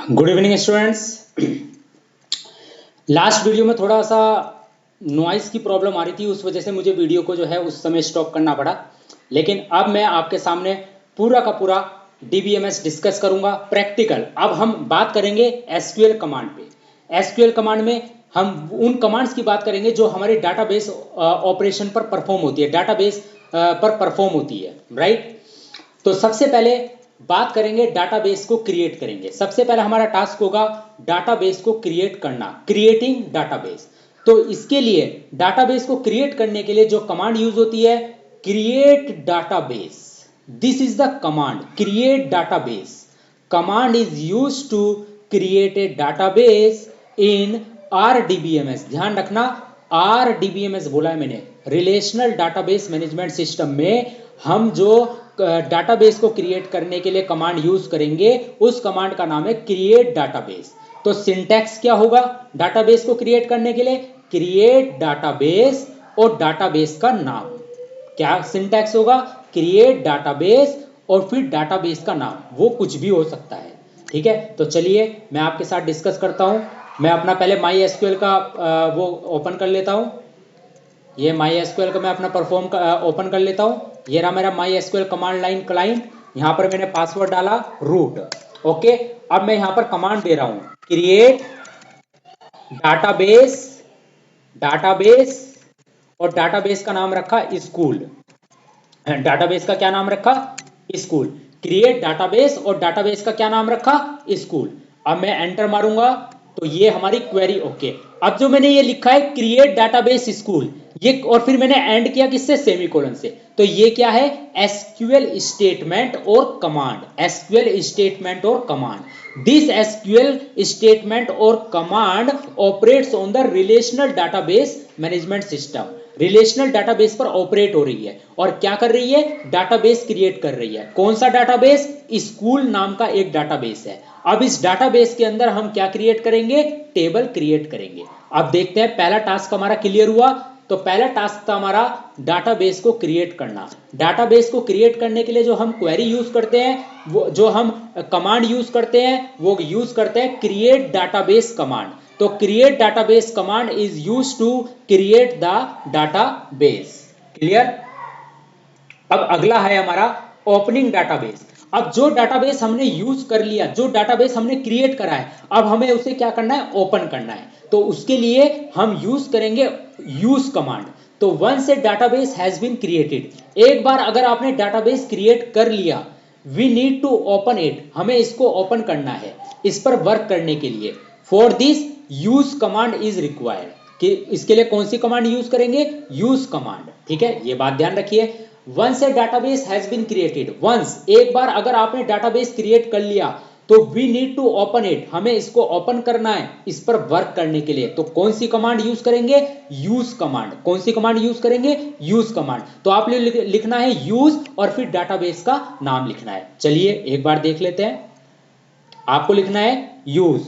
Good evening students. Last video में थोड़ा सा नॉइस की प्रॉब्लम आ रही थी, उस वजह से मुझे वीडियो को जो है उस समय स्टॉप करना पड़ा। लेकिन अब मैं आपके सामने पूरा का पूरा डीबीएमएस डिस्कस करूंगा प्रैक्टिकल। अब हम बात करेंगे एसक्यूएल कमांड पे। एसक्यूएल कमांड में हम उन कमांड्स की बात करेंगे जो हमारे डाटाबेस ऑपरेशन पर परफॉर्म होती है, डाटाबेस पर परफॉर्म होती है, राइट। तो सबसे पहले बात करेंगे डाटाबेस को क्रिएट करेंगे। सबसे पहले हमारा टास्क होगा डाटाबेस को क्रिएट करना, क्रिएटिंग डाटाबेस। तो इसके लिए डाटाबेस को क्रिएट करने के लिए जो कमांड यूज होती है, create database. This is the command, create database. Command is use to create a database in RDBMS. ध्यान रखना, आरडीबीएमएस बोला है मैंने, रिलेशनल डाटाबेस मैनेजमेंट सिस्टम में हम जो डाटाबेस को क्रिएट करने के लिए कमांड यूज करेंगे उस कमांड का नाम है क्रिएट डाटाबेस। तो सिंटैक्स क्या होगा डाटाबेस को क्रिएट करने के लिए? क्रिएट डाटाबेस और डाटाबेस का नाम। क्या सिंटैक्स होगा? क्रिएट डाटाबेस और फिर डाटाबेस का नाम, वो कुछ भी हो सकता है, ठीक है। तो चलिए मैं आपके साथ डिस्कस करता हूं। मैं अपना पहले माई एसक्यूएल का वो ओपन कर लेता हूं। ये माई एसक्यूएल का मैं अपना ओपन कर लेता हूं। ये रहा मेरा my SQL command line client. यहां पर मैंने पासवर्ड डाला रूट, ओके। अब मैं यहां पर कमांड दे रहा हूं क्रिएट डाटाबेस, डाटाबेस और डाटाबेस का नाम रखा स्कूल। डाटाबेस का क्या नाम रखा? स्कूल। क्रिएट डाटाबेस और डाटाबेस का क्या नाम रखा? स्कूल। अब मैं एंटर मारूंगा तो ये हमारी क्वेरी, ओके। अब जो मैंने ये लिखा है क्रिएट डाटाबेस स्कूल, ये और फिर मैंने एंड किया किससे? सेमीकोलन से। तो ये क्या है? एसक्यूएल स्टेटमेंट और कमांड। एसक्यूएल स्टेटमेंट और कमांड। दिस एसक्यूएल स्टेटमेंट और command operates on the relational database management system. Relational database पर ऑपरेट हो रही है और क्या कर रही है? डाटाबेस क्रिएट कर रही है। कौन सा डाटाबेस? स्कूल नाम का एक डाटाबेस है। अब इस डाटाबेस के अंदर हम क्या क्रिएट करेंगे? टेबल क्रिएट करेंगे। अब देखते हैं, पहला टास्क हमारा क्लियर हुआ। तो पहला टास्क था हमारा डाटाबेस को क्रिएट करना। डाटाबेस को क्रिएट करने के लिए जो हम क्वेरी यूज करते हैं, वो जो हम कमांड यूज करते हैं, वो यूज करते हैं क्रिएट डाटाबेस कमांड। तो create database command is use to create the database. Clear? अब अगला है हमारा ओपनिंग डाटाबेस। अब जो डाटाबेस हमने यूज कर लिया, जो डाटाबेस हमने क्रिएट करा है, अब हमें उसे क्या करना है? ओपन करना है। तो उसके लिए हम यूज करेंगे यूज कमांड। तो once a database has been created, एक बार अगर आपने डाटाबेस क्रिएट कर लिया, we need to open it, हमें इसको ओपन करना है इस पर वर्क करने के लिए। For this use command is required, कि इसके लिए कौन सी कमांड यूज करेंगे? यूज कमांड, ठीक है। ये बात ध्यान रखिए। Once a database has been created, once एक बार अगर आपने डाटाबेस क्रिएट कर लिया तो we need to open it, हमें इसको ओपन करना है इस पर वर्क करने के लिए। तो कौन सी कमांड यूज करेंगे? Use command. कौन सी कमांड यूज करेंगे? Use command. तो आपने लिखना है यूज और फिर डाटाबेस का नाम लिखना है। चलिए एक बार देख लेते हैं। आपको लिखना है यूज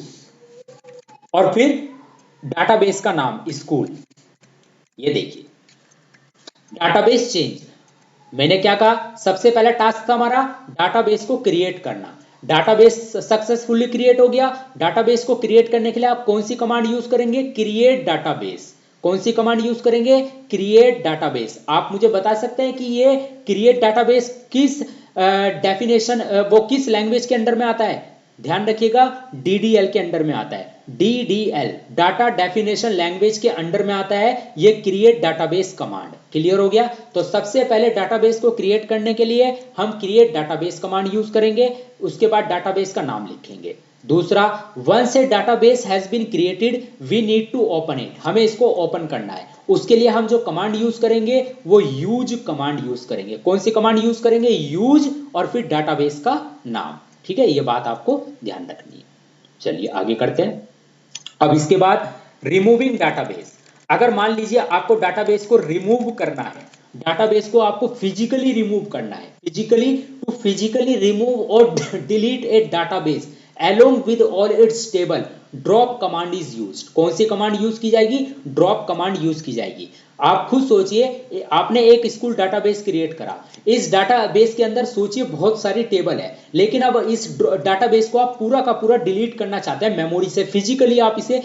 और फिर डाटाबेस का नाम स्कूल। ये देखिए डाटाबेस चेंज। मैंने क्या कहा? सबसे पहला टास्क था हमारा डाटाबेस को क्रिएट करना। डाटाबेस सक्सेसफुली क्रिएट हो गया। डाटाबेस को क्रिएट करने के लिए आप कौन सी कमांड यूज करेंगे? Create database. कौन सी कमांड यूज करेंगे? Create database. आप मुझे बता सकते हैं कि ये क्रिएट डाटाबेस किस डेफिनेशन, वो किस लैंग्वेज के अंडर में आता है? ध्यान रखिएगा, डीडीएल के अंडर में आता है। डीडीएल, डाटा डेफिनेशन लैंग्वेज के अंडर में आता है ये क्रिएट डाटाबेस कमांड। क्लियर हो गया? तो सबसे पहले डाटाबेस को क्रिएट करने के लिए हम क्रिएट डाटाबेस कमांड यूज करेंगे, उसके बाद डाटाबेस का नाम लिखेंगे। दूसरा, once a database has been created we need to open it, हमें इसको ओपन करना है। उसके लिए हम जो कमांड यूज करेंगे वो यूज कमांड यूज करेंगे। कौन सी कमांड यूज करेंगे? यूज और फिर डाटाबेस का नाम, ठीक है। ये बात आपको ध्यान रखनी है। चलिए आगे करते हैं। अब इसके बाद रिमूविंग डाटाबेस। अगर मान लीजिए आपको डाटाबेस को रिमूव करना है, डाटाबेस को आपको फिजिकली रिमूव करना है, फिजिकली रिमूव और delete A database along with all its table, drop command is used. कौन सी कमांड यूज की जाएगी? ड्रॉप कमांड यूज की जाएगी। आप खुद सोचिए, आपने एक स्कूल डाटाबेस क्रिएट करा, इस डाटाबेस के अंदर सोचिए बहुत सारी टेबल है, लेकिन अब इस डाटाबेस को आप पूरा का पूरा डिलीट करना चाहते हैं मेमोरी से, फिजिकली आप इसे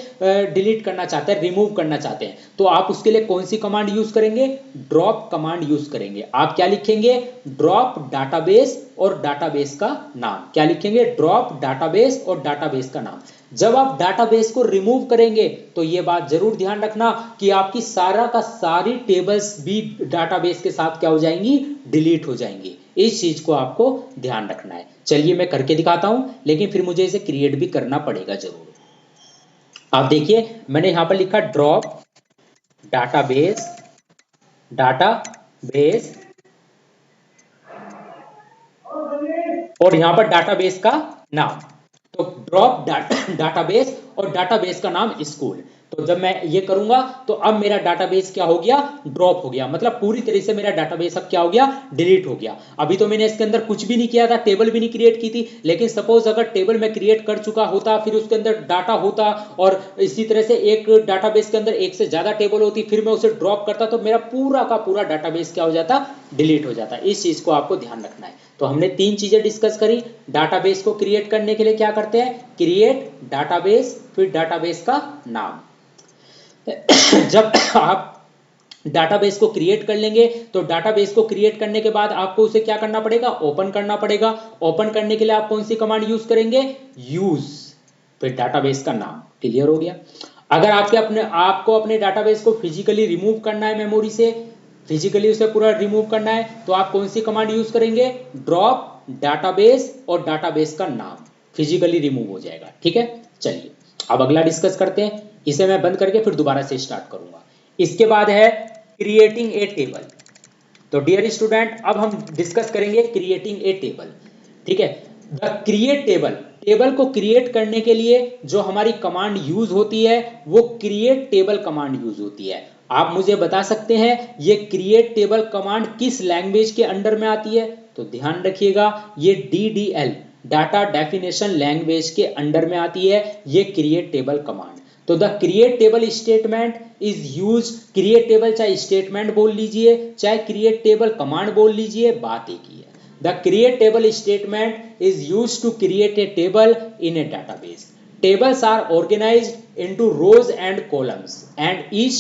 डिलीट करना चाहते हैं, रिमूव करना चाहते हैं, तो आप उसके लिए कौन सी कमांड यूज करेंगे? ड्रॉप कमांड यूज करेंगे। आप क्या लिखेंगे? ड्रॉप डाटाबेस और डाटाबेस का नाम। क्या लिखेंगे? ड्रॉप डाटाबेस और डाटाबेस का नाम। जब आप डाटाबेस को रिमूव करेंगे तो ये बात जरूर ध्यान रखना कि आपकी सारा का सारी टेबल्स भी डाटाबेस के साथ क्या हो जाएंगी? डिलीट हो जाएंगी। इस चीज को आपको ध्यान रखना है। चलिए मैं करके दिखाता हूं, लेकिन फिर मुझे इसे क्रिएट भी करना पड़ेगा जरूर। आप देखिए मैंने यहां पर लिखा ड्रॉप डाटाबेस, डाटाबेस और यहां पर डाटाबेस का नाम, तो ड्रॉप डाटाबेस और डाटाबेस का नाम स्कूल। तो जब मैं ये करूंगा तो अब मेरा डाटाबेस क्या हो गया? ड्रॉप हो गया, मतलब पूरी तरह से मेरा डाटाबेस अब क्या हो गया? डिलीट हो गया। अभी तो मैंने इसके अंदर कुछ भी नहीं किया था, टेबल भी नहीं क्रिएट की थी, लेकिन सपोज अगर टेबल में क्रिएट कर चुका होता, फिर उसके अंदर डाटा होता और इसी तरह से एक डाटाबेस के अंदर एक से ज्यादा टेबल होती, फिर मैं उसे ड्रॉप करता तो मेरा पूरा का पूरा डाटाबेस क्या हो जाता? डिलीट हो जाता। इस चीज को आपको ध्यान रखना है। तो हमने तीन चीजें डिस्कस करी। डाटाबेस को क्रिएट करने के लिए क्या करते हैं? क्रिएट डाटाबेस, फिर डाटाबेस का नाम। जब आप डाटाबेस को क्रिएट कर लेंगे तो डाटाबेस को क्रिएट करने के बाद आपको उसे क्या करना पड़ेगा? ओपन करना पड़ेगा। ओपन करने के लिए आप कौन सी कमांड यूज करेंगे? यूज, फिर डाटाबेस का नाम। क्लियर हो गया? अगर आपको अपने डाटाबेस को फिजिकली रिमूव करना है मेमोरी से, फिजिकली उसे पूरा रिमूव करना है, तो आप कौन सी कमांड यूज करेंगे? ड्रॉप डाटाबेस और डाटाबेस का नाम, फिजिकली रिमूव हो जाएगा। ठीक है, चलिए अब अगला डिस्कस करते हैं। इसे मैं बंद करके फिर दोबारा से स्टार्ट करूंगा। इसके बाद है क्रिएटिंग ए टेबल। तो डियर स्टूडेंट अब हम डिस्कस करेंगे क्रिएटिंग ए टेबल। ठीक है, द क्रिएट टेबल, टेबल को क्रिएट करने के लिए जो हमारी कमांड यूज होती है वो क्रिएट टेबल कमांड यूज होती है। आप मुझे बता सकते हैं ये क्रिएट टेबल कमांड किस लैंग्वेज के अंडर में आती है? तो ध्यान रखिएगा ये DDL, डाटा डेफिनेशन लैंग्वेज के अंडर में आती है ये क्रिएट टेबल कमांड। तो the create table statement is use, create table चाहे स्टेटमेंट बोल लीजिए चाहे क्रिएट टेबल कमांड बोल लीजिए, बात एक ही है। The create table statement is use to create a table in a database. Tables are organized into rows and columns and each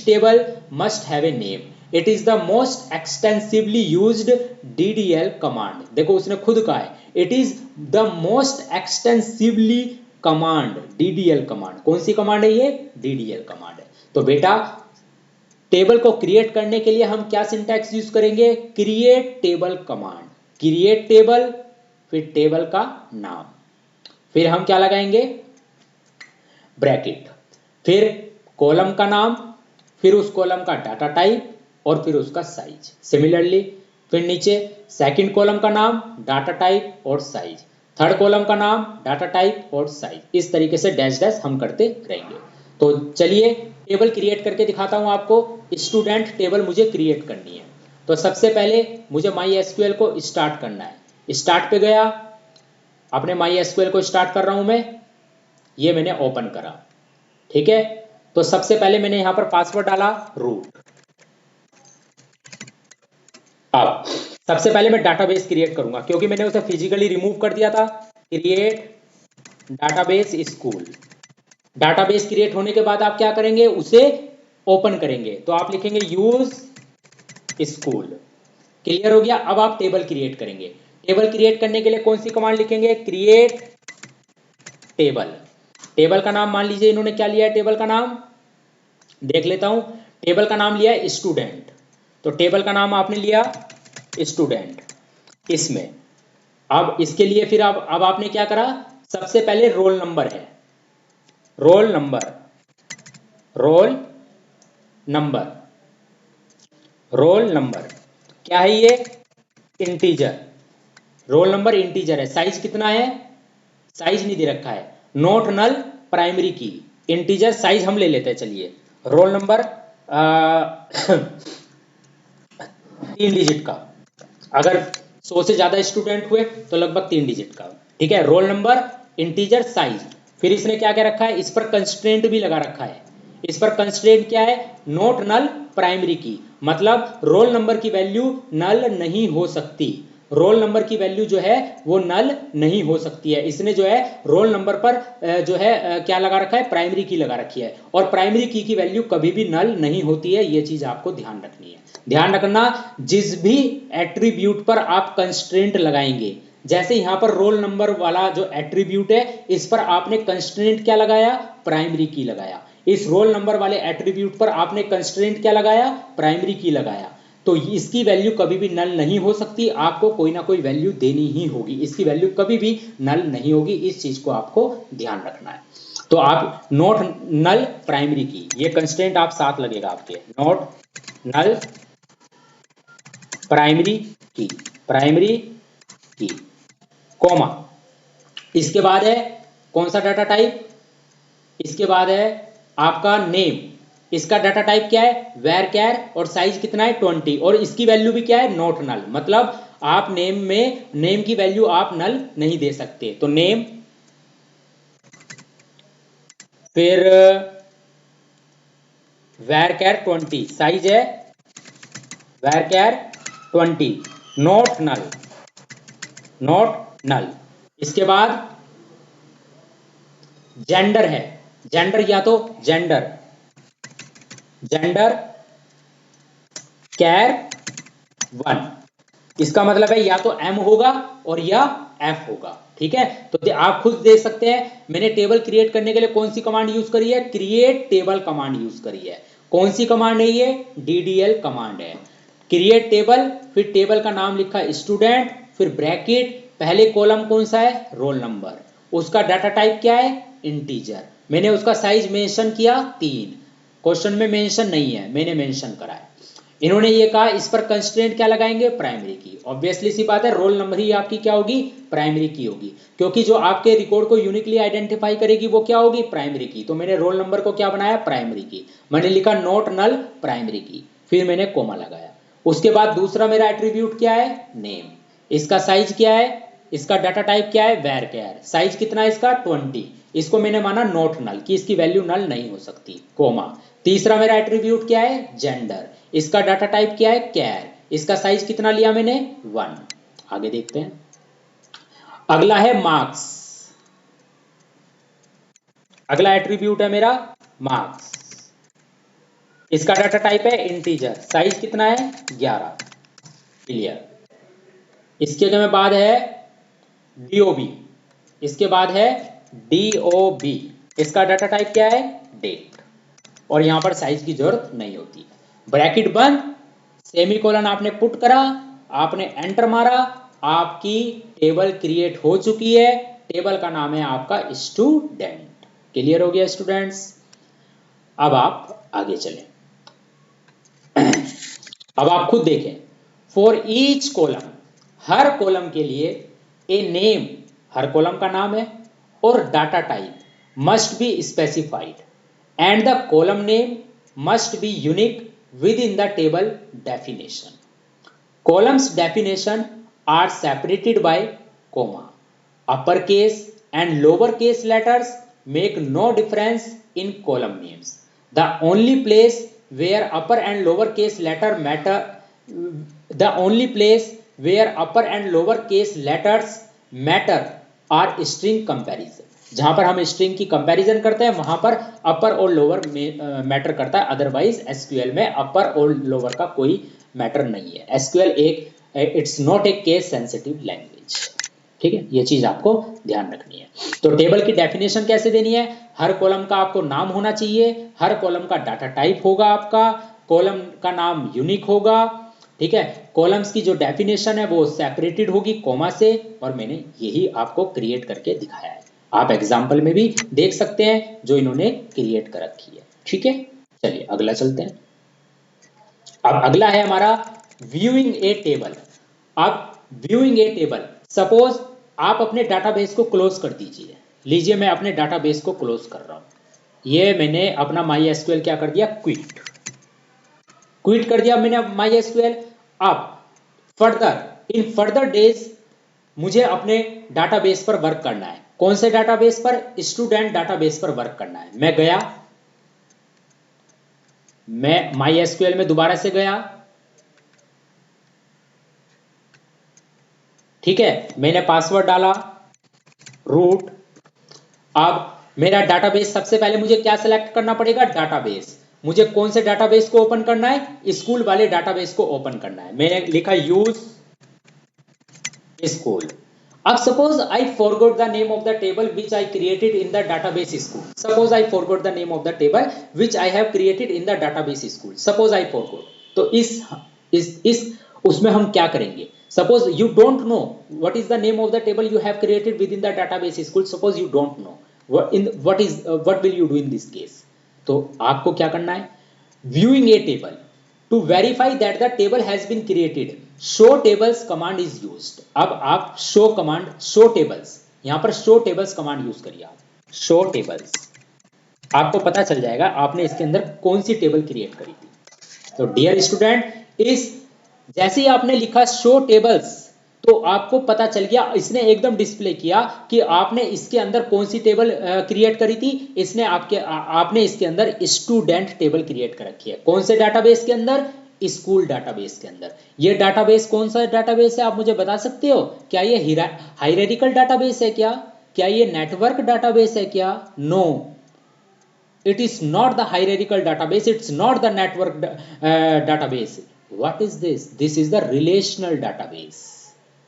table must have a name. It is the most extensively used DDL command. देखो उसने खुद कहा है it is the most extensively command, DDL command। कौन सी command है ये? DDL command है। तो बेटा टेबल को क्रिएट करने के लिए हम क्या सिंटैक्स यूज करेंगे? Create table command, create table फिर टेबल का नाम, फिर हम क्या लगाएंगे? ब्रैकेट, फिर कॉलम का नाम, फिर उस कॉलम का डाटा टाइप और फिर उसका साइज। सिमिलरली फिर नीचे सेकंड कॉलम का नाम, डाटा टाइप और साइज, थर्ड कॉलम का नाम, डाटा टाइप और साइज। इस तरीके से डैश डैश हम करते रहेंगे। तो चलिए टेबल क्रिएट करके दिखाता हूं आपको। स्टूडेंट टेबल मुझे क्रिएट करनी है, तो सबसे पहले मुझे MySQL को स्टार्ट करना है। स्टार्ट पे गया, अपने MySQL को स्टार्ट कर रहा हूं मैं, ये मैंने ओपन करा। ठीक है, तो सबसे पहले मैंने यहां पर पासवर्ड डाला रूट। अब सबसे पहले मैं डाटाबेस क्रिएट करूंगा क्योंकि मैंने उसे फिजिकली रिमूव कर दिया था। Create database school. Database create होने के बाद आप क्या करेंगे? उसे ओपन करेंगे, तो आप लिखेंगे यूज स्कूल। क्लियर हो गया? अब आप टेबल क्रिएट करेंगे। टेबल क्रिएट करने के लिए कौन सी कमांड लिखेंगे? Create table. टेबल का नाम मान लीजिए इन्होंने क्या लिया है? टेबल का नाम देख लेता हूं। टेबल का नाम लिया है स्टूडेंट, तो टेबल का नाम आपने लिया स्टूडेंट इसमें। अब इसके लिए फिर अब आपने क्या करा? सबसे पहले रोल नंबर है, roll number, roll number, roll number क्या है? ये इंटीजर, रोल नंबर इंटीजर है। साइज कितना है? साइज नहीं दे रखा है। नोट नल प्राइमरी की, इंटीजर साइज हम ले लेते हैं। चलिए रोल नंबर 3 डिजिट का, अगर 100 से ज्यादा स्टूडेंट हुए तो लगभग 3 डिजिट का। ठीक है, रोल नंबर इंटीजर साइज। फिर इसने क्या क्या रखा है? इस पर कंस्ट्रेंट भी लगा रखा है। इस पर कंस्ट्रेंट क्या है, नॉट नल प्राइमरी की, मतलब रोल नंबर की वैल्यू नल नहीं हो सकती, रोल नंबर की वैल्यू जो है वो नल नहीं हो सकती है। इसने जो है रोल नंबर पर जो है क्या लगा रखा है, प्राइमरी की लगा रखी है, और प्राइमरी की वैल्यू कभी भी नल नहीं होती है, ये चीज आपको ध्यान रखनी है। ध्यान रखना, जिस भी एट्रीब्यूट पर आप कंस्ट्रेंट लगाएंगे, जैसे यहां पर रोल नंबर वाला जो एट्रीब्यूट है इस पर आपने कंस्ट्रेंट क्या लगाया, प्राइमरी की लगाया, इस रोल नंबर वाले एट्रीब्यूट पर आपने कंस्ट्रेंट क्या लगाया, प्राइमरी की लगाया, तो इसकी वैल्यू कभी भी नल नहीं हो सकती, आपको कोई ना कोई वैल्यू देनी ही होगी, इसकी वैल्यू कभी भी नल नहीं होगी, इस चीज को आपको ध्यान रखना है। तो आप नॉट नल प्राइमरी की, ये कंस्ट्रेंट आप साथ लगेगा आपके, नॉट नल प्राइमरी की, कॉमा, इसके बाद है कौन सा डाटा टाइप, इसके बाद है आपका नेम, इसका डाटा टाइप क्या है, वेर कैर, और साइज कितना है 20, और इसकी वैल्यू भी क्या है, नॉट नल, मतलब आप नेम में नेम की वैल्यू आप नल नहीं दे सकते, तो नेम, फिर वेर कैर 20, साइज है वेर कैर 20, नॉट नल, इसके बाद जेंडर है, जेंडर या तो जेंडर कैर 1, इसका मतलब है या तो एम होगा और या एफ होगा, ठीक है। तो आप खुद देख सकते हैं मैंने टेबल क्रिएट करने के लिए कौन सी कमांड यूज करी है, क्रिएट टेबल कमांड यूज करी है। कौन सी कमांड है ये, डीडीएल कमांड है, क्रिएट टेबल, फिर टेबल का नाम लिखा स्टूडेंट, फिर ब्रैकेट, पहले कॉलम कौन सा है, रोल नंबर, उसका डाटा टाइप क्या है, इंटीजर, मैंने उसका साइज मेंशन किया 3, क्वेश्चन में मेंशन नहीं है, मैंने मेंशन करा है। इन्होंने ये कहा इस पर कंस्ट्रेंट क्या लगाएंगे, प्राइमरी की, ऑब्वियसली सी बात है रोल नंबर ही आपकी क्या होगी, प्राइमरी की होगी, क्योंकि जो आपके रिकॉर्ड को यूनिकली आइडेंटिफाई करेगी वो क्या होगी, प्राइमरी की, तो मैंने रोल नंबर को क्या बनाया, प्राइमरी की, मैंने लिखा नॉट नल प्राइमरी की, फिर मैंने कोमा लगाया। उसके बाद दूसरा मेरा एट्रीब्यूट क्या है, नेम, इसका साइज क्या है, इसका डाटा टाइप क्या है, वेर कैर, साइज कितना है इसका 20, इसको मैंने माना नॉट नल कि इसकी वैल्यू नल नहीं हो सकती, कोमा। तीसरा मेरा एट्रीब्यूट क्या है, जेंडर, इसका डाटा टाइप क्या है, कैर, इसका साइज कितना लिया मैंने 1। आगे देखते हैं, अगला है मार्क्स, अगला एट्रीब्यूट है मेरा मार्क्स, इसका डाटा टाइप है इंटीजर, साइज कितना है 11, क्लियर। इसके बाद है डीओबी, इसके बाद है डीओबी, इसका डाटा टाइप क्या है, डेट, और यहां पर साइज की जरूरत नहीं होती। ब्रैकेट बंद, सेमीकोलन आपने पुट करा, आपने एंटर मारा, आपकी टेबल क्रिएट हो चुकी है, टेबल का नाम है आपका स्टूडेंट। क्लियर हो गया स्टूडेंट्स? अब आप आगे चलें। अब आप खुद देखें, for each column, her column के लिए ए नेम, हर कॉलम का नाम है, और data type must be specified and the column name must be unique within the table definition. Columns definition are separated by comma. Uppercase and lowercase letters make no difference in column names. The only place where upper and lowercase letter matter, the only place where upper and lowercase letters matter are string comparison. जहां पर हम string की comparison करते हैं वहां पर अपर और lower matter करता है, अदरवाइज एसक्यूएल में अपर और लोअर का कोई मैटर नहीं है। एसक्यूएल एक it's not a case sensitive language, ठीक है, ये चीज आपको ध्यान रखनी है। तो टेबल की डेफिनेशन कैसे देनी है, हर कॉलम का आपको नाम होना चाहिए, हर कॉलम का डाटा टाइप होगा, आपका कॉलम का नाम यूनिक होगा, ठीक है, कॉलम्स की जो डेफिनेशन है वो सेपरेटेड होगी कोमा से, और मैंने यही आपको क्रिएट करके दिखाया है। आप एग्जाम्पल में भी देख सकते हैं जो इन्होंने क्रिएट कर रखी है, ठीक है। चलिए अगला चलते हैं। अब अगला है हमारा व्यूइंग ए टेबल। अब व्यूइंग ए टेबल, सपोज आप अपने डाटाबेस को क्लोज कर दीजिए, लीजिए मैं अपने डाटाबेस को क्लोज कर रहा हूं, ये मैंने अपना माई एसक्यूएल क्या कर दिया, क्विट कर दिया मैंने माई एसक्यूएल। अब फर्दर इन फर्दर डेज मुझे अपने डाटाबेस पर वर्क करना है। कौन से डाटाबेस पर, स्टूडेंट डाटाबेस पर वर्क करना है। मैं गया, मैं MySQL में दोबारा से गया, ठीक है, मैंने पासवर्ड डाला रूट। अब मेरा डाटाबेस, सबसे पहले मुझे क्या सिलेक्ट करना पड़ेगा, डाटाबेस। मुझे कौन से डाटाबेस को ओपन करना है, स्कूल वाले डाटाबेस को ओपन करना है। मैंने लिखा यूज स्कूल। अब suppose I forgot the name of the table which I created in the database school. Suppose I forgot the name of the table which I have created in the database school. Suppose I forgot, तो इस उसमें हम क्या करेंगे, suppose you don't know what is the name of the table you have created with in the database school. Suppose you don't know what will you do in this case? तो आपको क्या करना है, viewing a table to verify that the table has been created, show tables command is used। अब आप show command, show tables, यहां पर show tables command use करिए आप, show tables। आपको पता चल जाएगा आपने इसके अंदर कौन सी टेबल क्रिएट करी थी। तो डियर स्टूडेंट, इस जैसे ही आपने लिखा show tables, तो आपको पता चल गया, इसने एकदम डिस्प्ले किया कि आपने इसके अंदर कौन सी टेबल क्रिएट करी थी। इसने आपने इसके अंदर स्टूडेंट टेबल क्रिएट कर रखी है। कौन से डाटाबेस के अंदर, स्कूल डाटाबेस के अंदर। ये डाटाबेस कौन सा डाटाबेस है, आप मुझे बता सकते हो? क्या ये हायरार्किकल डाटाबेस है क्या ये नेटवर्क डाटाबेस है क्या? No, it is not the hierarchical database, it's not the network database. What is this? This is the relational database.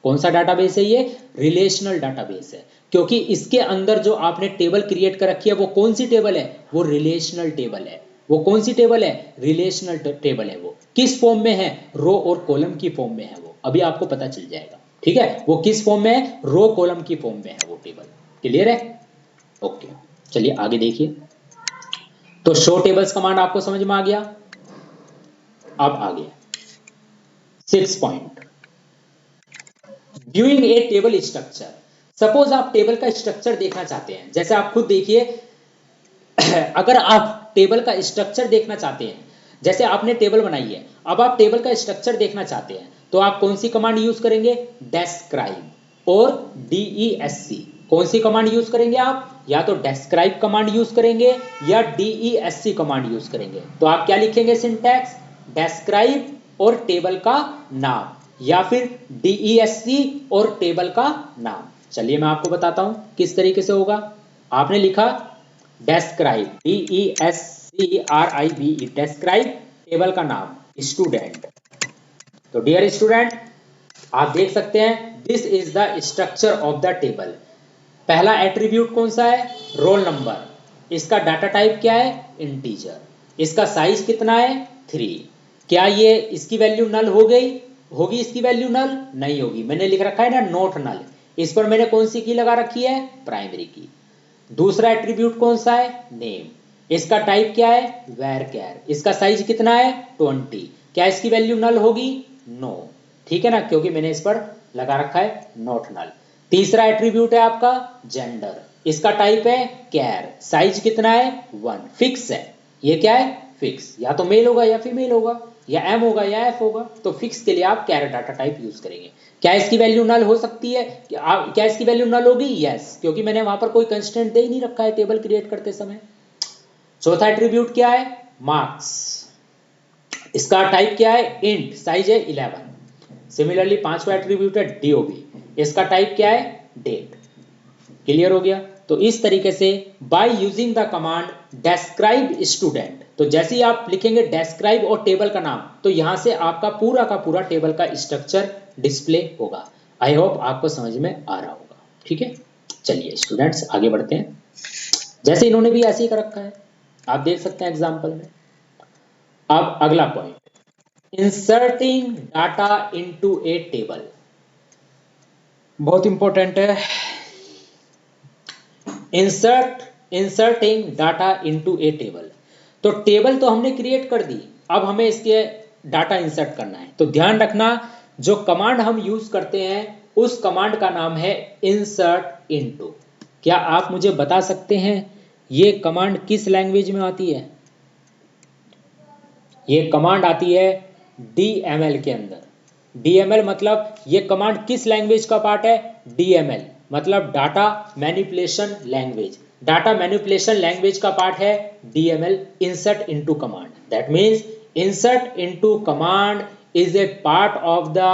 कौन सा डाटाबेस है ये? रिलेशनल डाटाबेस है, क्योंकि इसके अंदर जो आपने टेबल क्रिएट कर रखी है वो कौन सी टेबल है? वो रिलेशनल टेबल है। वो कौन सी टेबल है? रिलेशनल टेबल है। वो किस फॉर्म में है? रो और कॉलम की फॉर्म में है। वो अभी आपको पता चल जाएगा, ठीक है, वो किस फॉर्म में है? रो कॉलम की फॉर्म में है वो टेबल। क्लियर है? ओके, चलिए आगे देखिए। तो शो टेबल्स कमांड आपको समझ में आ गया। अब आ गया 6 पॉइंट, व्यूइंग ए टेबल स्ट्रक्चर। सपोज आप टेबल का स्ट्रक्चर देखना चाहते हैं, जैसे आप खुद देखिए अगर आप टेबल का स्ट्रक्चर देखना चाहते हैं, जैसे आपने टेबल बनाई है, अब आप टेबल का स्ट्रक्चर देखना चाहते हैं, तो आप कौन सी कमांड यूज करेंगे? डेस्क्राइब और DESC। कौन सी कमांड यूज करेंगे आप? या तो डेस्क्राइब कमांड यूज करेंगे या DESC कमांड यूज करेंगे। तो आप क्या लिखेंगे सिंटैक्स? डेस्क्राइब और टेबल का नाम, या फिर DESC और टेबल का नाम। चलिए मैं आपको बताता हूं किस तरीके से होगा। आपने लिखा डेस्क्राइब, DESCRIBE, डेस्क्राइब, टेबल का नाम स्टूडेंट। तो डियर स्टूडेंट, आप देख सकते हैं this is the structure of the table. पहला एट्रीब्यूट कौन सा है? Roll number. इसका डाटा टाइप क्या है? इंटीजर। इसका साइज कितना है? 3। क्या ये इसकी वैल्यू नल हो गई? होगी इसकी वैल्यू नल? नहीं होगी। मैंने लिख रखा है ना नोट नल। इस पर मैंने कौन सी की लगा रखी है? प्राइमरी की। दूसरा एट्रीब्यूट कौन सा है? नेम। इसका टाइप क्या है? varchar। इसका साइज कितना है? 20। क्या इसकी वैल्यू नल होगी? नो, ठीक है ना, क्योंकि मैंने इस पर लगा रखा है नोट नल। तीसरा एट्रीब्यूट है आपका जेंडर। इसका टाइप है कैर। साइज कितना है? 1। फिक्स है, ये क्या है? फिक्स। या तो मेल होगा या फीमेल होगा, या एम होगा या एफ होगा। तो फिक्स के लिए आप कैर डाटा टाइप यूज करेंगे। क्या इसकी वैल्यू नल हो सकती है? क्या इसकी वैल्यू नल होगी? यस, क्योंकि मैंने वहां पर कोई कंस्टेंट दे ही नहीं रखा है टेबल क्रिएट करते समय। चौथा एट्रीब्यूट क्या है? मार्क्स। इसका टाइप क्या है? इंट। साइज है 11। सिमिलरली पांचवा एट्रीब्यूट है DOB। इसका टाइप क्या है? डेट। क्लियर हो गया? तो इस तरीके से by using the command describe student, तो जैसे ही आप लिखेंगे डेस्क्राइब और टेबल का नाम, तो यहां से आपका पूरा का पूरा टेबल का स्ट्रक्चर डिस्प्ले होगा। आई होप आपको समझ में आ रहा होगा, ठीक है। चलिए स्टूडेंट्स आगे बढ़ते हैं। जैसे इन्होंने भी ऐसे ही कर रखा है, आप देख सकते हैं एग्जाम्पल में। अब अगला पॉइंट, इंसर्टिंग डाटा इनटू ए टेबल, बहुत इंपॉर्टेंट है। इंसर्टिंग डाटा इनटू ए टेबल। तो टेबल तो हमने क्रिएट कर दी, अब हमें इसके डाटा इंसर्ट करना है। तो ध्यान रखना, जो कमांड हम यूज करते हैं उस कमांड का नाम है इंसर्ट इनटू। क्या आप मुझे बता सकते हैं ये कमांड किस लैंग्वेज में आती है? ये कमांड आती है DML के अंदर। DML मतलब ये कमांड किस लैंग्वेज का पार्ट है? DML मतलब data manipulation language. Data manipulation language का पार्ट है DML, insert into command. That means insert into command is a part of the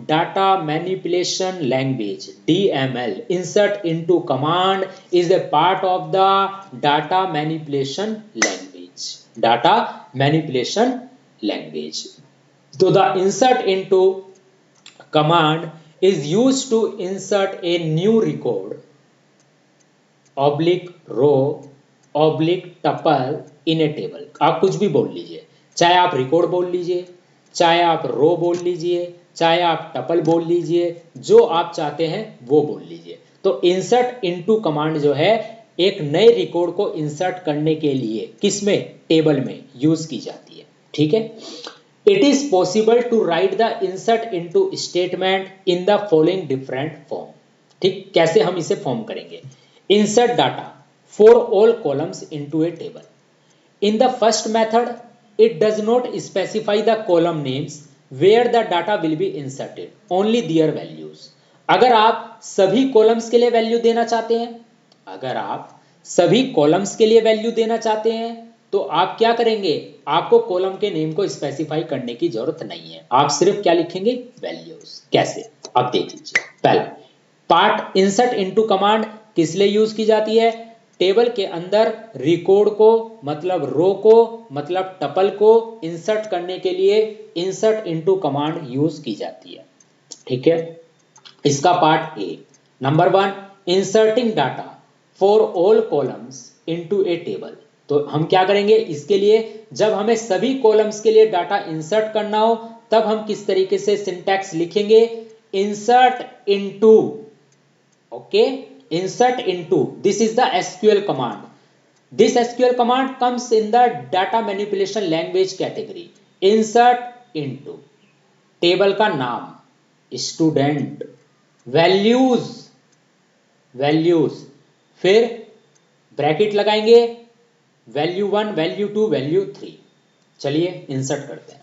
data manipulation language, DML. Insert into command is a part of the data manipulation language, data manipulation language. So the insert into command is used to insert a new record oblique row oblique tuple in a table. आप कुछ भी बोल लीजिए, चाहे आप record बोल लीजिए, चाहे आप रो बोल लीजिए, चाहे आप टपल बोल लीजिए, जो आप चाहते हैं वो बोल लीजिए। तो इंसर्ट इनटू कमांड जो है एक नए रिकॉर्ड को इंसर्ट करने के लिए किसमें, टेबल में यूज की जाती है। ठीक है, it is possible to write the insert into statement in the following different form. ठीक, कैसे हम इसे फॉर्म करेंगे। Insert data for all columns into a table. In the first method, it does not specify the column names where the data will be inserted, only their values. अगर आप सभी columns के लिए वैल्यू देना चाहते हैं, अगर आप सभी कॉलम्स के लिए वैल्यू देना चाहते हैं तो आप क्या करेंगे, आपको कॉलम के नेम को स्पेसिफाई करने की जरूरत नहीं है, आप सिर्फ क्या लिखेंगे, वैल्यूज। कैसे, आप देख लीजिए। पहला पार्ट इंसर्ट इनटू कमांड किस लिए यूज की जाती है, टेबल के अंदर रिकॉर्ड को मतलब रो को मतलब टपल को इंसर्ट करने के लिए इंसर्ट इनटू कमांड यूज की जाती है। ठीक है, इसका part A, number 1 inserting data for all columns into A table. तो हम क्या करेंगे, इसके लिए जब हमें सभी कॉलम्स के लिए डाटा इंसर्ट करना हो तब हम किस तरीके से सिंटैक्स लिखेंगे, insert into, okay, insert into, this is the SQL command. This SQL command comes in the data manipulation language category. Insert into table का नाम, स्टूडेंट, वैल्यूज, वैल्यूज, फिर ब्रैकेट लगाएंगे, वैल्यू 1, वैल्यू 2, वैल्यू 3। चलिए insert करते हैं।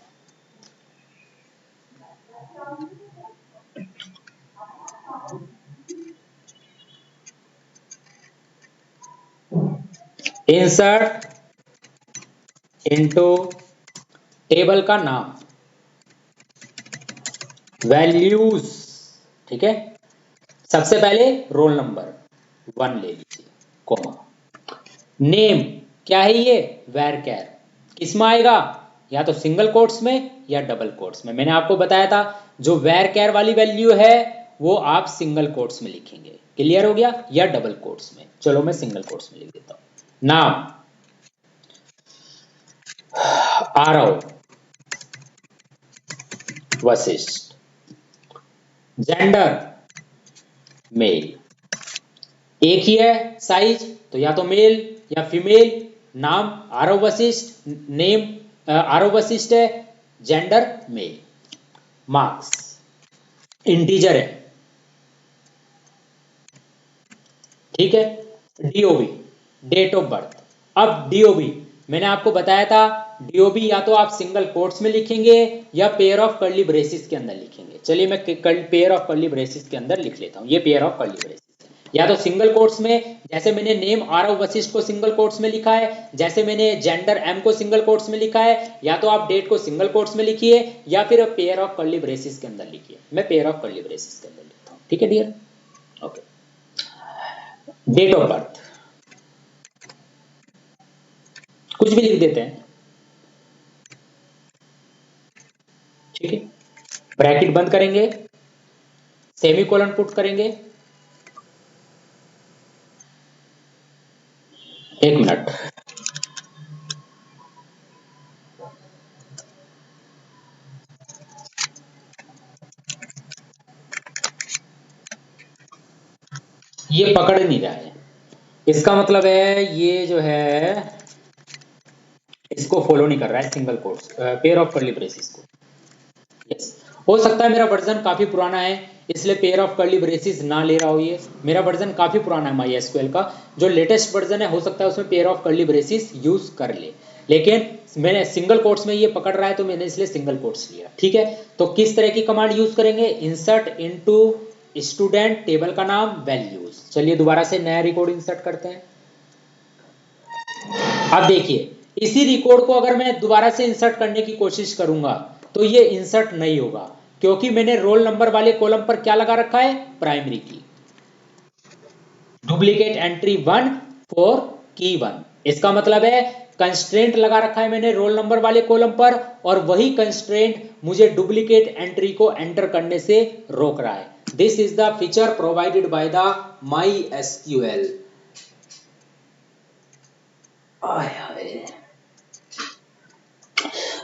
Insert into table का नाम, values. ठीक है, सबसे पहले रोल नंबर 1 ले लीजिए, कॉमा, नेम क्या है ये, वैरकैर, किसमें आएगा, या तो सिंगल कोट्स में या डबल कोट्स में। मैंने आपको बताया था जो वैरकैर वाली वैल्यू है वो आप सिंगल कोट्स में लिखेंगे, क्लियर हो गया, या डबल कोट्स में। चलो मैं सिंगल कोट्स में लिख देता हूं। नाम आरव वशिष्ठ, जेंडर मेल, एक ही है साइज तो या तो मेल या फीमेल। नाम आरव वशिष्ठ, नेम आरव वशिष्ठ है, जेंडर मेल। मार्क्स इंटीजर है, ठीक है। DOB date of birth. अब डीओबी मैंने आपको बताया था, डीओबी या तो आप सिंगल कोट्स में लिखेंगे या पेयर ऑफ कर्ली ब्रेसिस के अंदर लिखेंगे। चलिए मैं पेयर ऑफ कर्ली ब्रेसिस के अंदर लिख लेता हूं, ये पेयर ऑफ कर्ली ब्रेसिस या तो सिंगल कोट्स में, जैसे मैंने नेम आरव वशिष्ठ को सिंगल कोट्स में लिखा है, जैसे मैंने जेंडर एम को सिंगल कोट्स में लिखा है, या तो आप डेट को सिंगल कोट्स में लिखिए या फिर पेयर ऑफ कर्ली ब्रेसिस के अंदर लिखिए। मैं पेयर ऑफ कर्ली ब्रेसिस के अंदर लिखता हूं, ठीक है dear, okay. Date of birth कुछ भी लिख देते हैं, ठीक है। ब्रैकेट बंद करेंगे, सेमीकोलन पुट करेंगे, एक मिनट, ये पकड़ नहीं रहा है, इसका मतलब है ये जो है इसको फॉलो नहीं कर रहा है single quotes pair of curly braces को। यस, हो सकता है मेरा वर्जन काफी पुराना है इसलिए पेयर ऑफ कर्ली ब्रेसिस ना ले रहा हो। ये मेरा वर्जन काफी पुराना है MySQL का, जो लेटेस्ट वर्जन है हो सकता है उसमें pair of curly braces use कर ले, लेकिन मैंने सिंगल कोट्स में ये पकड़ रहा है तो मैंने इसलिए सिंगल कोट्स लिया, ठीक है। तो किस तरह की कमांड यूज करेंगे, इंसर्ट इनटू स्टूडेंट, टेबल का नाम, वैल्यूज। चलिए दोबारा से नया रिकॉर्ड इंसर्ट करते हैं। अब देखिए इसी रिकॉर्ड को अगर मैं दोबारा से इंसर्ट करने की कोशिश करूंगा तो ये इंसर्ट नहीं होगा, क्योंकि मैंने रोल नंबर वाले कॉलम पर क्या लगा रखा है, प्राइमरी की। डुप्लीकेट एंट्री 1 फॉर की 1, इसका मतलब है कंस्ट्रेंट लगा रखा है मैंने रोल नंबर वाले कॉलम पर, और वही कंस्ट्रेंट मुझे डुप्लीकेट एंट्री को एंटर करने से रोक रहा है। This is the feature provided by the MySQL।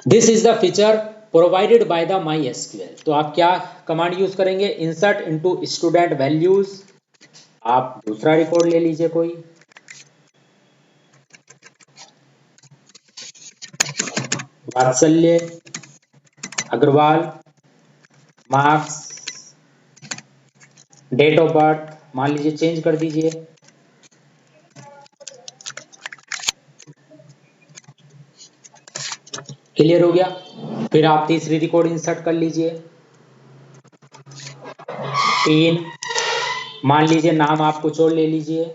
This is the feature provided by the MySQL। तो आप क्या कमांड यूज करेंगे, इंसर्ट इनटू स्टूडेंट वैल्यूज। आप दूसरा रिकॉर्ड ले लीजिए कोई, Vatsalya Agarwal, marks, date of birth मान लीजिए चेंज कर दीजिए, क्लियर हो गया। फिर आप तीसरी रिकॉर्ड इंसर्ट कर लीजिए, 3, मान लीजिए नाम आप कुछ और ले लीजिए,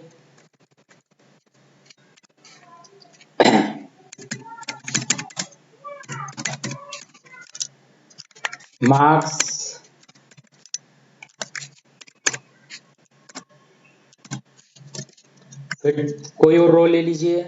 मार्क्स, फिर कोई और रो ले लीजिए,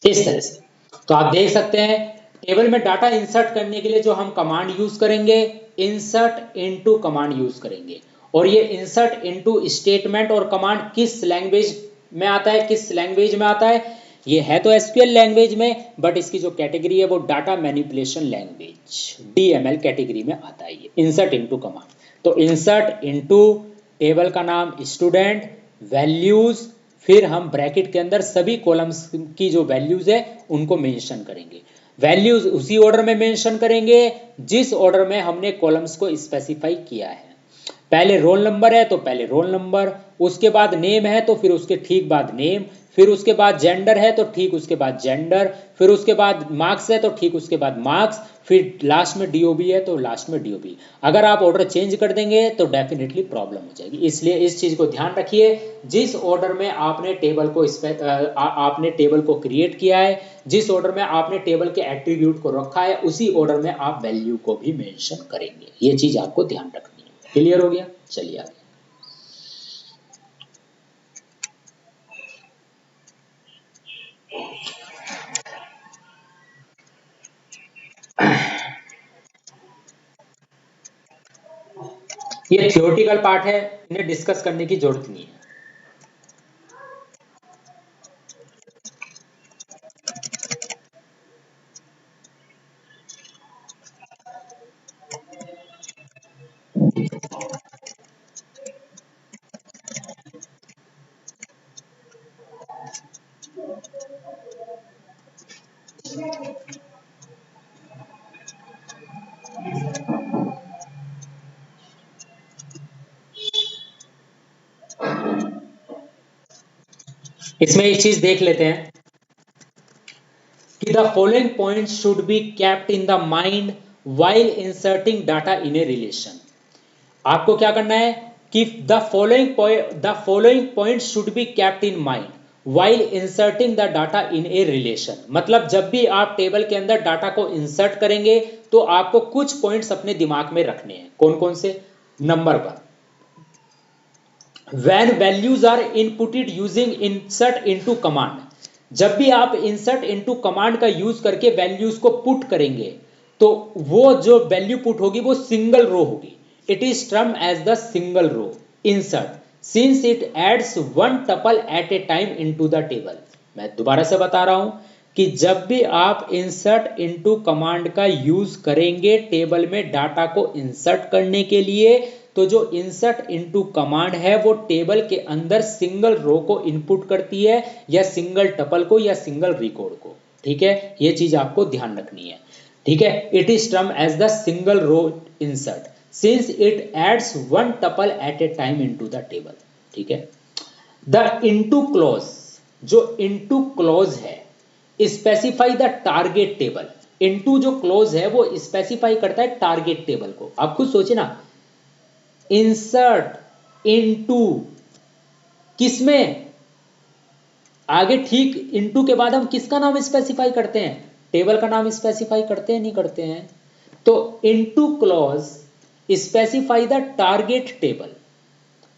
इस तरह से। तो आप देख सकते हैं टेबल में डाटा इंसर्ट करने के लिए जो हम कमांड यूज करेंगे, इंसर्ट इनटू कमांड यूज करेंगे। और ये इंसर्ट इनटू स्टेटमेंट और कमांड किस लैंग्वेज में आता है, किस लैंग्वेज में आता है, ये है तो एसक्यूएल लैंग्वेज में, बट इसकी जो कैटेगरी है वो data manipulation language DML category में आता है ये इंसर्ट इनटू कमांड। तो इंसर्ट इनटू टेबल का नाम स्टूडेंट, वैल्यूज, फिर हम ब्रैकेट के अंदर सभी कॉलम्स की जो वैल्यूज है उनको मेंशन करेंगे। वैल्यूज उसी ऑर्डर में मेंशन करेंगे जिस ऑर्डर में हमने कॉलम्स को स्पेसिफाई किया है। पहले रोल नंबर है तो पहले रोल नंबर, उसके बाद नेम है तो फिर उसके ठीक बाद नेम, फिर उसके बाद जेंडर है तो ठीक उसके बाद जेंडर, फिर उसके बाद मार्क्स है तो ठीक उसके बाद मार्क्स, फिर लास्ट में DOB है तो लास्ट में DOB। अगर आप ऑर्डर चेंज कर देंगे तो डेफिनेटली प्रॉब्लम हो जाएगी, इसलिए इस चीज को ध्यान रखिए। जिस ऑर्डर में आपने टेबल को क्रिएट किया है, जिस ऑर्डर में आपने टेबल के एट्रीब्यूट को रखा है, उसी ऑर्डर में आप वैल्यू को भी मेंशन करेंगे। ये चीज आपको ध्यान रखनी है। क्लियर हो गया, चलिए आगे। ये थियोरेटिकल पार्ट है, इन्हें डिस्कस करने की जरूरत नहीं है। इसमें एक चीज देख लेते हैं कि the following point should be kept in the mind while inserting data in a relation. आपको क्या करना है कि the following point should be kept in mind while inserting the data in a relation. मतलब जब भी आप टेबल के अंदर डाटा को इंसर्ट करेंगे तो आपको कुछ पॉइंट्स अपने दिमाग में रखने हैं। कौन कौन से? Number 1, when values are inputted using insert into command, जब भी आप insert into command का यूज करके वैल्यूज को पुट करेंगे तो वो जो वैल्यू पुट होगी वो सिंगल रो होगी। It is term as the single row insert since it adds one tuple at a time into the table. मैं दोबारा से बता रहा हूं कि जब भी आप इंसर्ट इनटू कमांड का यूज करेंगे टेबल में डाटा को इंसर्ट करने के लिए, तो जो इंसर्ट इनटू कमांड है वो टेबल के अंदर सिंगल रो को इनपुट करती है या सिंगल टपल को या सिंगल रिकॉर्ड को। ठीक है, ये चीज आपको ध्यान रखनी है। ठीक है, it is term as the single row insert since it adds one tuple at a time into the table. ठीक है। द इनटू क्लॉज, जो इनटू क्लॉज है specify the target table. Into जो क्लॉज है वो स्पेसिफाई करता है target table को। आप खुद सोचिए ना, इंसर्ट इनटू किसमें, आगे ठीक इनटू के बाद हम किसका नाम स्पेसिफाई करते हैं, टेबल का नाम स्पेसिफाई करते हैं, नहीं करते हैं। तो into clause specify the target table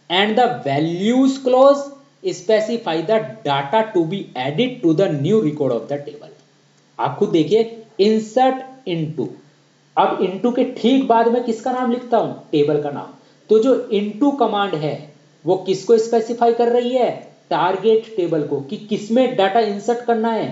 and the values clause specify the data to be added to the new record of the table. आप खुद देखिए, इंसर्ट इनटू, अब इनटू के ठीक बाद में किसका नाम लिखता हूं, टेबल का नाम। तो जो इनटू कमांड है वो किसको स्पेसिफाई कर रही है, टारगेट टेबल को, कि किसमें डाटा इंसर्ट करना है,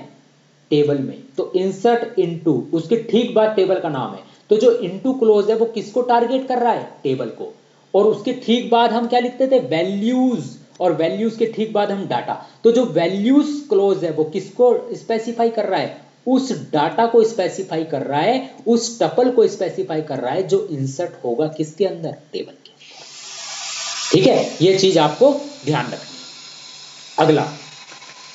टेबल में। तो इंसर्ट इनटू, उसके ठीक बाद टेबल का नाम है। तो जो इनटू क्लोज है वो किसको टारगेट कर रहा है, टेबल को। और उसके ठीक बाद हम क्या लिखते थे, वैल्यूज, और वैल्यूज के ठीक बाद हम डाटा। तो जो वैल्यूज क्लोज है वो किसको स्पेसिफाई कर रहा है, उस डाटा को स्पेसिफाई कर रहा है, उस टपल को स्पेसिफाई कर रहा है जो इंसर्ट होगा किसके अंदर, टेबल के। ठीक है, ये चीज आपको ध्यान रखनी है। अगला,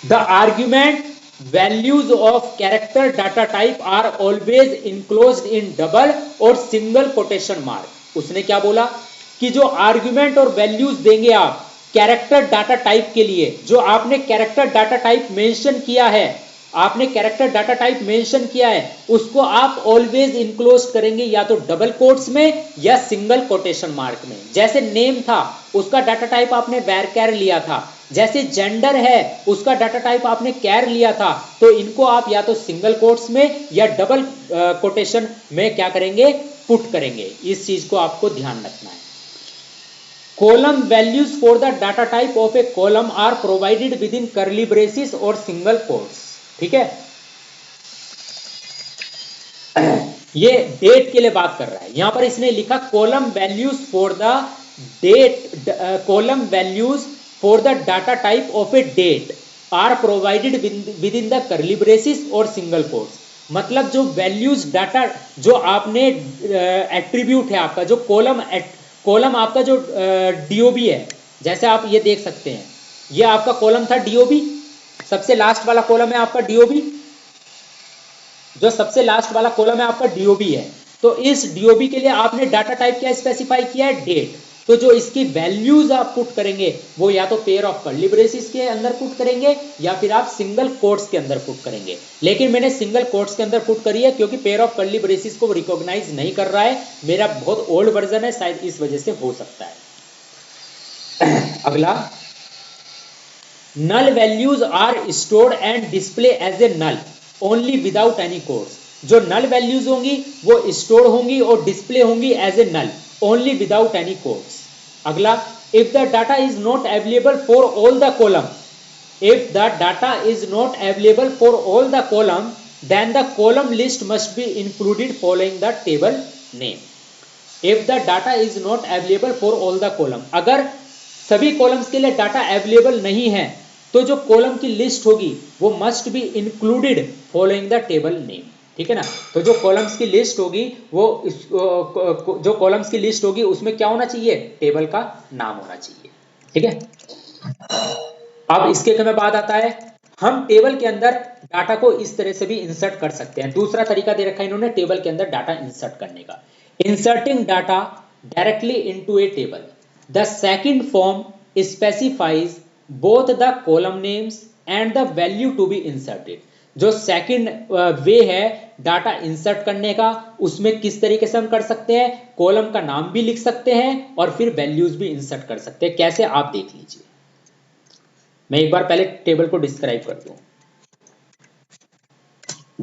the argument values of character data type are always enclosed in double और सिंगल कोटेशन मार्क। उसने क्या बोला कि जो आर्ग्यूमेंट और वैल्यूज देंगे आप कैरेक्टर डाटा टाइप के लिए, जो आपने कैरेक्टर डाटा टाइप मेंशन किया है, आपने कैरेक्टर डाटा टाइप मेंशन किया है, उसको आप ऑलवेज इनक्लोज करेंगे या तो डबल कोट्स में या सिंगल कोटेशन मार्क में। जैसे नेम था उसका डाटा टाइप आपने वैरचर लिया था, जैसे जेंडर है उसका डाटा टाइप आपने कैर लिया था, तो इनको आप या तो सिंगल कोट्स में या डबल कोटेशन में क्या करेंगे, पुट करेंगे। इस चीज को आपको ध्यान रखना है। Column values for the data type of a column are provided within curly braces और सिंगल कोट्स। ठीक है, ये डेट के लिए बात कर रहा है। यहां पर इसने लिखा column values for the date, column values for the data type of a date are provided within the curly braces और सिंगल कोट्स। मतलब जो वैल्यूज डाटा, जो आपने एट्रीब्यूट है आपका, जो कॉलम आपका जो डीओबी है, जैसे आप ये देख सकते हैं, ये आपका कॉलम था डीओबी, सबसे लास्ट वाला कॉलम है आपका डीओबी, जो सबसे लास्ट वाला कॉलम है आपका डीओबी है। तो इस डीओबी के लिए आपने डाटा टाइप क्या स्पेसिफाई किया है, डेट। तो जो इसकी वैल्यूज आप पुट करेंगे वो या तो पेयर ऑफ कर्ली ब्रेसेस के अंदर पुट करेंगे या फिर आप सिंगल कोट्स के अंदर पुट करेंगे। लेकिन मैंने सिंगल कोट्स के अंदर पुट करी है क्योंकि पेयर ऑफ कर्ली ब्रेसेस को रिकॉग्नाइज नहीं कर रहा है, मेरा बहुत ओल्ड वर्जन है, शायद इस वजह से हो सकता है। अगला, null values are stored and display as a null only without any quotes। जो null values होंगी वो स्टोर होंगी और डिस्प्ले होंगी as a null only without any quotes। अगला, if the data is not available for all the column, if the data is not available for all the column then the column list must be included following the table name। if the data is not available for all the column, अगर सभी columns के लिए data available नहीं है तो जो column की list होगी वो must be included following the table name. ठीक है ना, तो जो कॉलम्स की लिस्ट होगी वो जो कॉलम्स की लिस्ट होगी उसमें क्या होना चाहिए, टेबल का नाम होना चाहिए। ठीक है, अब इसके में बात आता है, हम टेबल के अंदर डाटा को इस तरह से भी इंसर्ट कर सकते हैं। दूसरा तरीका दे रखा है इन्होंने टेबल के अंदर डाटा इंसर्ट करने का, inserting data directly into A table. The second form specifies both the column names and the value to be inserted। जो सेकंड वे है डाटा इंसर्ट करने का, उसमें किस तरीके से हम कर सकते हैं, कॉलम का नाम भी लिख सकते हैं और फिर वैल्यूज भी इंसर्ट कर सकते हैं। कैसे, आप देख लीजिए। मैं एक बार पहले टेबल को डिस्क्राइब कर दूं।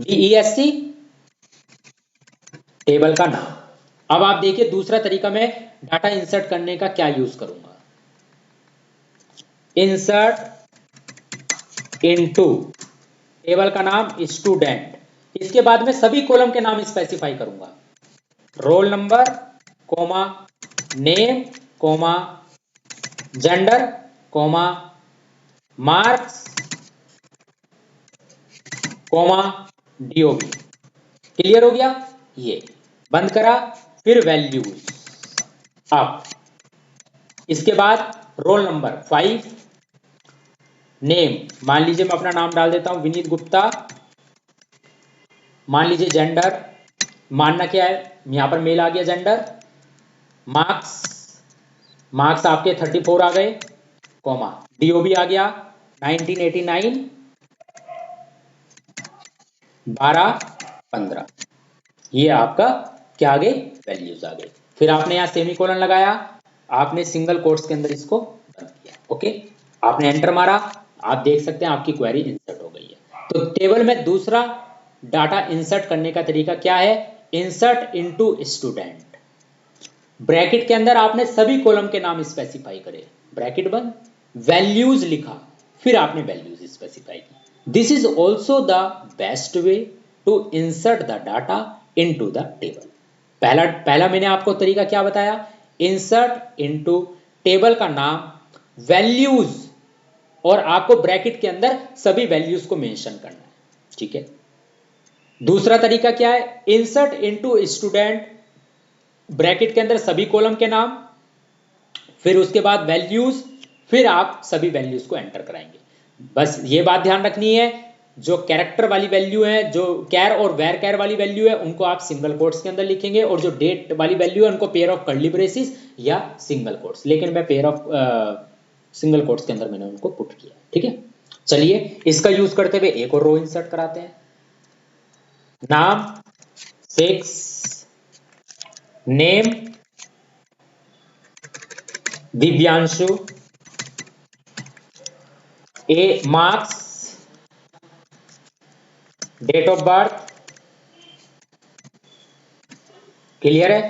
DESC टेबल का नाम। अब आप देखिए दूसरा तरीका मैं डाटा इंसर्ट करने का क्या यूज करूंगा, इंसर्ट इनटू टेबल का नाम स्टूडेंट, इसके बाद में सभी कॉलम के नाम स्पेसिफाई करूंगा, roll number comma name comma gender comma marks comma DOB. Clear हो गया, ये बंद करा, फिर वैल्यूज। अप, इसके बाद रोल नंबर 5, नेम मान लीजिए मैं अपना नाम डाल देता हूं विनीत गुप्ता, मान लीजिए जेंडर मानना क्या है, यहां पर मेल आ गया जेंडर, मार्क्स आपके 34 आ गए, कॉमा डीओबी आ गया 1989 12-15, ये आपका क्या आ गई, वैल्यूज आ गई। फिर आपने यहां सेमीकोलन लगाया, आपने सिंगल कोट्स के अंदर इसको बंद किया, ओके, आपने एंटर मारा, आप देख सकते हैं आपकी क्वेरी इंसर्ट हो गई है। तो टेबल में दूसरा डाटा इंसर्ट करने का तरीका क्या है, इंसर्ट इनटू स्टूडेंट, ब्रैकेट के अंदर आपने सभी कॉलम के नाम स्पेसिफाई करे, ब्रैकेट बंद, वैल्यूज लिखा, फिर आपने वैल्यूज स्पेसिफाई की। This is also the best way to insert the data into the table. पहला मैंने आपको तरीका क्या बताया, इंसर्ट इनटू टेबल का नाम, वैल्यूज, और आपको ब्रैकेट के अंदर सभी वैल्यूज को मेंशन करना है, ठीक है। दूसरा तरीका क्या है, इंसर्ट इनटू स्टूडेंट, ब्रैकेट के अंदर सभी कॉलम के नाम, फिर उसके बाद वैल्यूज, फिर आप सभी वैल्यूज को एंटर कराएंगे। बस ये बात ध्यान रखनी है, जो कैरेक्टर वाली वैल्यू है, जो कैर और वेर कैर वाली वैल्यू है, उनको आप सिंगल कोट्स के अंदर लिखेंगे, और जो डेट वाली वैल्यू है उनको पेयर ऑफ कर्ली ब्रेसिस या सिंगल कोट्स, लेकिन मैं पेयर ऑफ सिंगल कोट्स के अंदर मैंने उनको पुट किया, ठीक है। चलिए इसका यूज करते हुए एक और रो इंसर्ट कराते हैं, नाम 6, name Divyanshu, a marks, date of birth, clear है,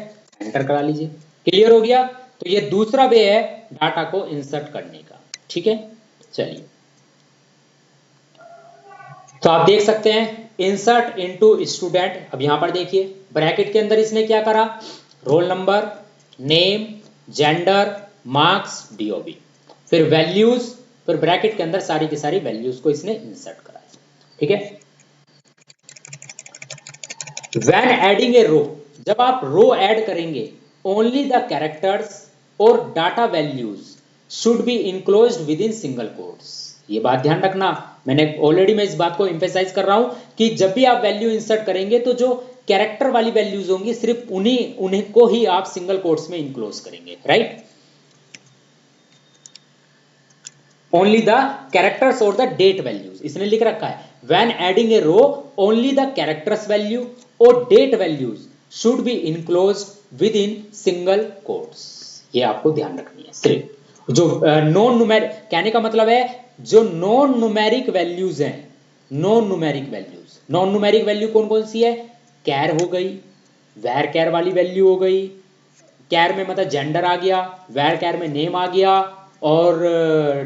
एंटर करा लीजिए। क्लियर हो गया, तो ये दूसरा वे है डाटा को इंसर्ट करने का, ठीक है। चलिए तो आप देख सकते हैं इंसर्ट इनटू स्टूडेंट, अब यहां पर देखिए ब्रैकेट के अंदर इसने क्या करा, roll number, name, gender, marks, DOB, फिर वैल्यूज, फिर ब्रैकेट के अंदर सारी की सारी वैल्यूज को इसने इंसर्ट करा, ठीक है। व्हेन एडिंग ए रो, जब आप रो ऐड करेंगे, ओनली द कैरेक्टर्स और data values should be enclosed within single quotes. ये बात ध्यान रखना, मैंने ऑलरेडी मैं इस बात को एम्फेसाइज कर रहा हूं कि जब भी आप वैल्यू इंसर्ट करेंगे तो जो कैरेक्टर वाली वैल्यूज होंगी सिर्फ उन्हीं को ही आप सिंगल कोट्स में इनक्लोज करेंगे, राइट। ओनली द कैरेक्टर्स और द डेट वैल्यूज, इसने लिख रखा है when adding a row only the characters value और date values should be enclosed within single quotes. ये आपको ध्यान रखनी है। सिर्फ जो नॉन न्यूमेरिक, कहने का मतलब है जो नॉन न्यूमेरिक वैल्यूज हैं, non numeric values, non numeric value कौन कौन सी है, कैर हो गई, वेर कैर वाली वैल्यू हो गई, कैर में मतलब जेंडर आ गया, वेर कैर में नेम आ गया और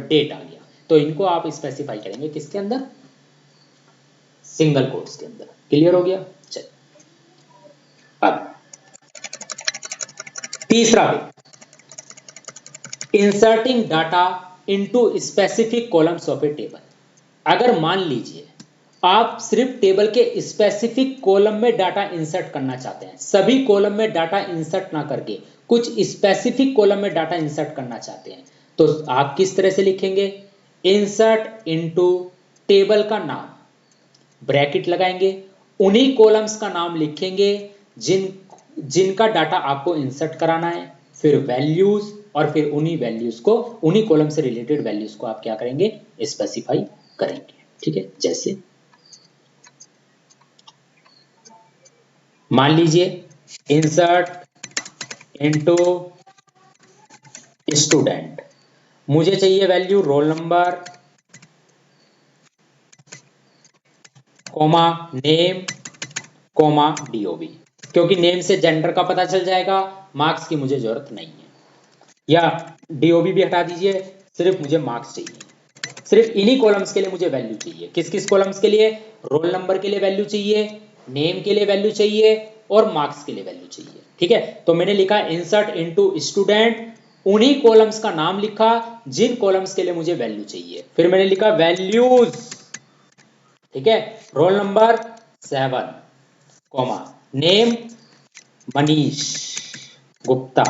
डेट आ गया, तो इनको आप स्पेसिफाई करेंगे किसके अंदर, सिंगल कोट्स के अंदर। क्लियर हो गया। चलिए अब तीसरा way, inserting data into specific columns of a table. अगर मान लीजिए आप सिर्फ टेबल के स्पेसिफिक कॉलम में डाटा इंसर्ट करना चाहते हैं, सभी कॉलम में डाटा इंसर्ट ना करके कुछ स्पेसिफिक कॉलम में डाटा इंसर्ट करना चाहते हैं, तो आप किस तरह से लिखेंगे, इंसर्ट इनटू टेबल का नाम, ब्रैकेट लगाएंगे, उन्हीं कॉलम्स का नाम लिखेंगे जिनका डाटा आपको इंसर्ट कराना है, फिर वैल्यूज, और फिर उन्हीं वैल्यूज को, उन्हीं कॉलम से रिलेटेड वैल्यूज को आप क्या करेंगे, स्पेसिफाई करेंगे, ठीक है। जैसे मान लीजिए इंसर्ट इनटू स्टूडेंट, मुझे चाहिए value roll number, comma name, comma DOB, क्योंकि नेम से जेंडर का पता चल जाएगा, मार्क्स की मुझे जरूरत नहीं है, या डीओबी भी हटा दीजिए, सिर्फ मुझे मार्क्स चाहिए। सिर्फ इन्हीं कॉलम्स के लिए मुझे वैल्यू चाहिए। किस किस कॉलम्स के लिए, रोल नंबर के लिए वैल्यू चाहिए, नेम के लिए वैल्यू चाहिए और मार्क्स के लिए वैल्यू चाहिए, ठीक है। तो मैंने लिखा इंसर्ट इनटू स्टूडेंट, उन्हीं कॉलम्स का नाम लिखा जिन कॉलम्स के लिए मुझे वैल्यू चाहिए, फिर मैंने लिखा वैल्यूज, ठीक है, roll number 7, comma name Manish Gupta,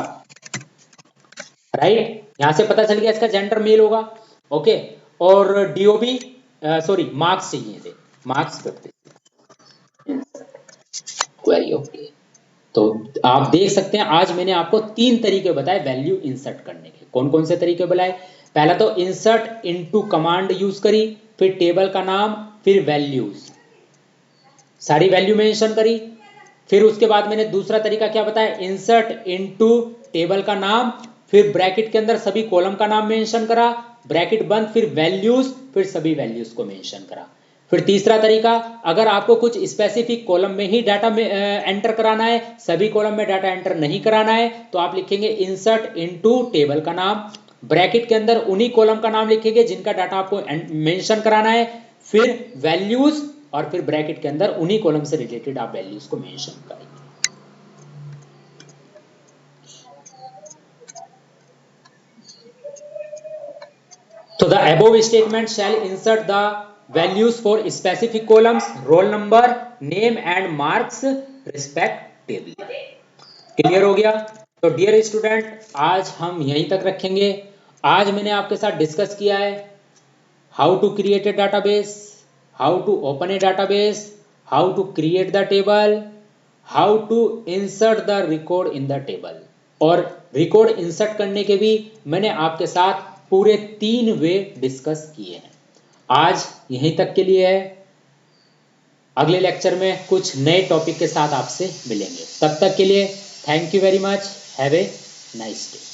right, यहां से पता चल गया इसका जेंडर मेल होगा। ओके, और डीओबी सॉरी मार्क्स चाहिए थे, मार्क्स करते क्वेरी। ओके, तो आप देख सकते हैं आज मैंने आपको 3 तरीके बताए वैल्यू इंसर्ट करने के। कौन कौन से तरीके बताए? पहला तो इंसर्ट इनटू कमांड यूज करी, फिर टेबल का नाम, फिर वैल्यूज, सारी वैल्यू मेंशन करी। फिर उसके बाद मैंने दूसरा तरीका क्या बताया? इंसर्ट इनटू टेबल का नाम, फिर ब्रैकेट के अंदर सभी कॉलम का नाम मेंशन करा, ब्रैकेट बंद, फिर वैल्यूज, फिर सभी वैल्यूज को मेंशन करा। फिर तीसरा तरीका, अगर आपको कुछ स्पेसिफिक कॉलम में ही डाटा में एंटर कराना है, सभी कॉलम में डाटा एंटर नहीं कराना है, तो आप लिखेंगे इंसर्ट इनटू टेबल का नाम, ब्रैकेट के अंदर उन्हीं कॉलम का नाम लिखेंगे जिनका डाटा आपको मेंशन कराना है, फिर वैल्यूज, और फिर ब्रैकेट के अंदर उन्हीं कॉलम से रिलेटेड आप वैल्यूज को मेंशन करेंगे। तो the above statement shall insert the values for specific columns, roll number, name and marks respectively। Clear हो गया? तो डियर स्टूडेंट आज हम यहीं तक रखेंगे। आज मैंने आपके साथ डिस्कस किया है how to create a database, how to open a database, how to create the table, how to insert the record in the table, और रिकॉर्ड इंसर्ट करने के भी मैंने आपके साथ पूरे 3 वे डिस्कस किए हैं। आज यहीं तक के लिए है, अगले लेक्चर में कुछ नए टॉपिक के साथ आपसे मिलेंगे। तब तक के लिए thank you very much, have a nice day.